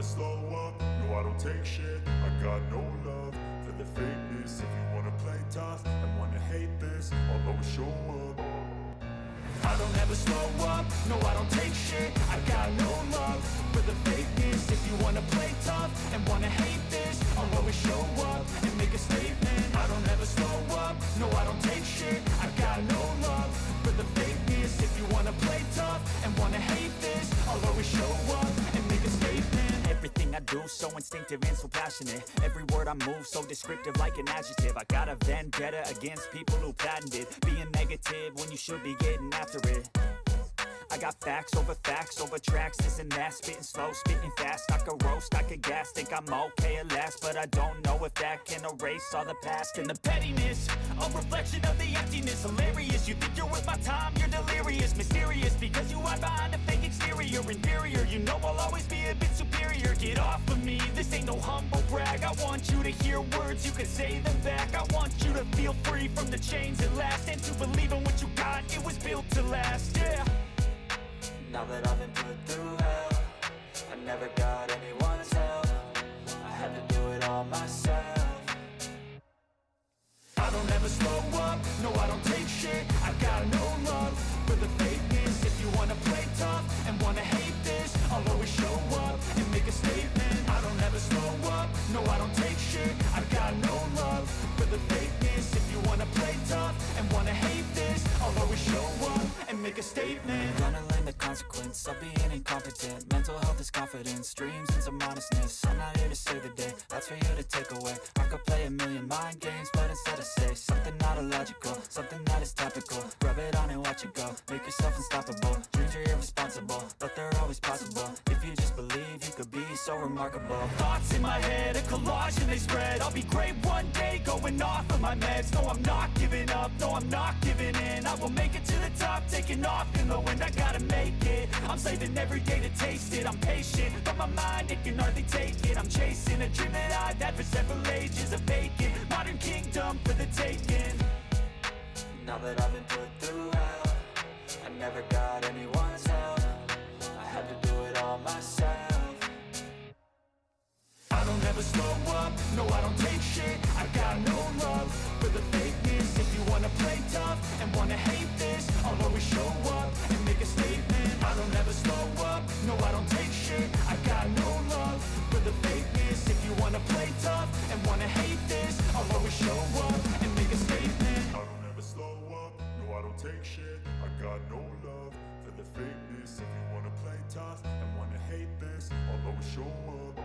slow up, no I don't take shit. I got no love for the fakeness. If you wanna play tough and wanna hate this, I'll always show up. I don't ever slow up, no I don't take shit. I got no love for the fakeness. If you wanna play tough and wanna hate this, I'll always show up and make a statement. I don't ever slow up, no I don't take shit. I got no love for the fakeness. If you wanna play tough and wanna hate this, I'll always show up and make a statement. Everything I do so instinctive and so passionate. Every word I move so descriptive like an adjective. I got a vendetta against people who patented being negative when you should be getting after it. I got facts over tracks, this and that. Spitting slow, spitting fast. I could roast, I could gas. Think I'm okay at last, but I don't know if that can erase all the past. And the pettiness, a reflection of the emptiness. Hilarious, you think you're worth my time, you're delirious. Mysterious, because you hide behind a fake exterior. Inferior, you know I'll always be a bit superior. Get off of me, this ain't no humble brag. I want you to hear words, you can say them back. I want you to feel free from the chains at last, and to believe in what you got, it was built to last, yeah. Now that I've been put through hell, I never got anyone's help. I had to do it all myself. I don't ever slow up, no I don't take shit. I got no love for the fakeness. If you wanna play tough and wanna hate this, I'll always show up and make a statement. I don't ever slow up, no I don't take shit. I got no love for the fakeness. If you wanna play tough and wanna hate this, I'll always show up and make a statement. Gonna learn the consequence of being incompetent. Mental health is confidence, dreams and some honestness. I'm not here to save the day, that's for you to take away. I could play a million mind games, but instead I say something not illogical, something that is topical. Rub it on and watch it go, make yourself unstoppable. Dreams are irresponsible, but they're always possible. If you just believe, you could be so remarkable. Thoughts in my head, a collage and they spread. I'll be great one day, going off of my meds. No, I'm not giving up, no, I'm not giving in. I will make it to the top, taking off in the wind. I gotta make it, I'm saving every day to taste it. I'm patient, but my mind, it can hardly take it. I'm chasing a dream that I've had for several ages. A vacant, modern kingdom for the taking. Now that I've been put through hell, I never got anyone's help. I had to do it all myself. I don't ever slow up, no I don't take shit. I got no love for the fakeness. If you wanna play tough and wanna hate this, I'll always show up and make a statement. I don't ever slow up, no I don't take shit. I got no love for the fakeness. If you wanna play tough and wanna hate this, I'll always show up and make a statement. I don't ever slow up, no I don't take shit. I got no love for the fakeness. If you wanna play tough and wanna hate this, I'll always show up.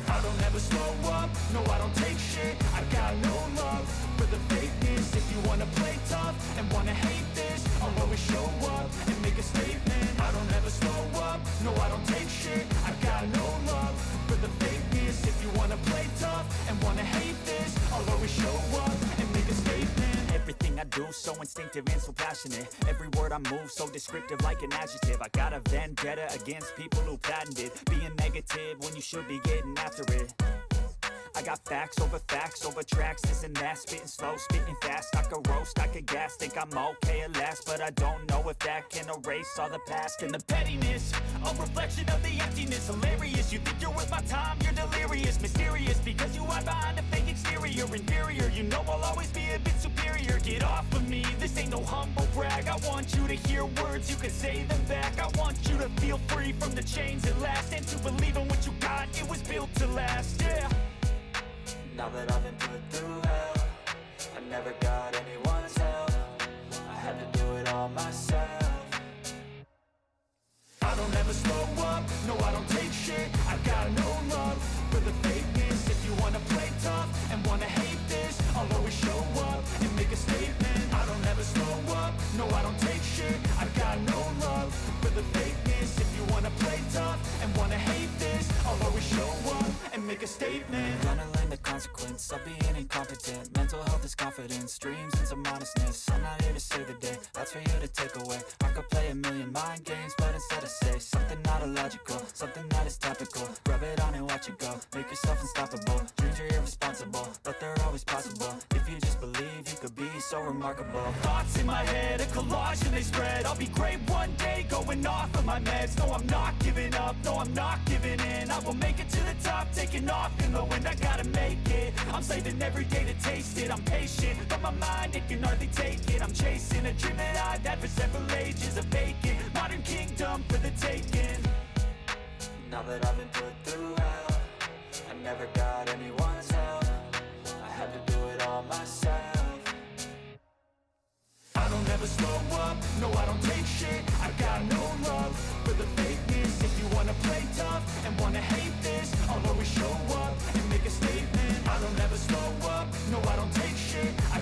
I don't ever slow up, no I don't take shit. I got no love for the fakeness. If you wanna play tough and wanna hate this, I'll always show up and make a statement. I don't ever slow up, no I don't take shit. I got no love for the fakeness. If you wanna play tough and wanna hate this, I'll always show up and make a statement. Everything I do so instinctive and so passionate. Every word I move so descriptive like an adjective. I got a vendetta against people who patented being negative when you should be getting after it. I got facts over tracks, this and that. Spitting slow, spitting fast. I could roast, I could gas. Think I'm okay at last, but I don't know if that can erase all the past. And the pettiness, a reflection of the emptiness. Hilarious, you think you're worth my time, you're delirious. Mysterious, because you hide behind a fake exterior. Inferior, you know I'll always be a bit superior. Get off of me, this ain't no humble brag. I want you to hear words, you can say them back. I want you to feel free from the chains at last, and to believe in what you got, it was built to last, yeah. Now that I've been put through hell, I never got anyone's help. I had to do it all myself. I don't ever slow up, no I don't take shit. I got no love for the fakeness. If you wanna play tough and wanna hate this, I'll always show up and make a statement. I don't ever slow up, no I don't take shit. I got no love for the fakeness. If you wanna play tough and wanna hate this, I'll always show up and make a statement. Gonna learn the consequence of being incompetent. Mental health is confidence. confidence, dreams and some honestness. I'm not here to save the day, that's for you to take away. I could play a million mind games, but instead I say something not illogical, something that is topical. Rub it on and watch it go, make yourself unstoppable. Dreams are irresponsible, but they're always possible. If you just believe, you could be so remarkable. Thoughts in my head, a collage and they spread. I'll be great one day, going off of my meds. No, I'm not giving up, no, I'm not giving in. I will make it to the top, taking off in the wind. I gotta make it, I'm saving every day to taste it. I'm patient, but my mind, it can hardly take it. I'm chasing a dream that I've had for several ages. A vacant, modern kingdom for the taking. Now that I've been put through hell, I never got anyone's help. I had to do it all myself. I don't ever slow up, no I don't take shit. I got no love for the fakeness. If you wanna play tough and wanna hate this, I'll always show up and make a statement. I don't ever slow up, no I don't take shit. I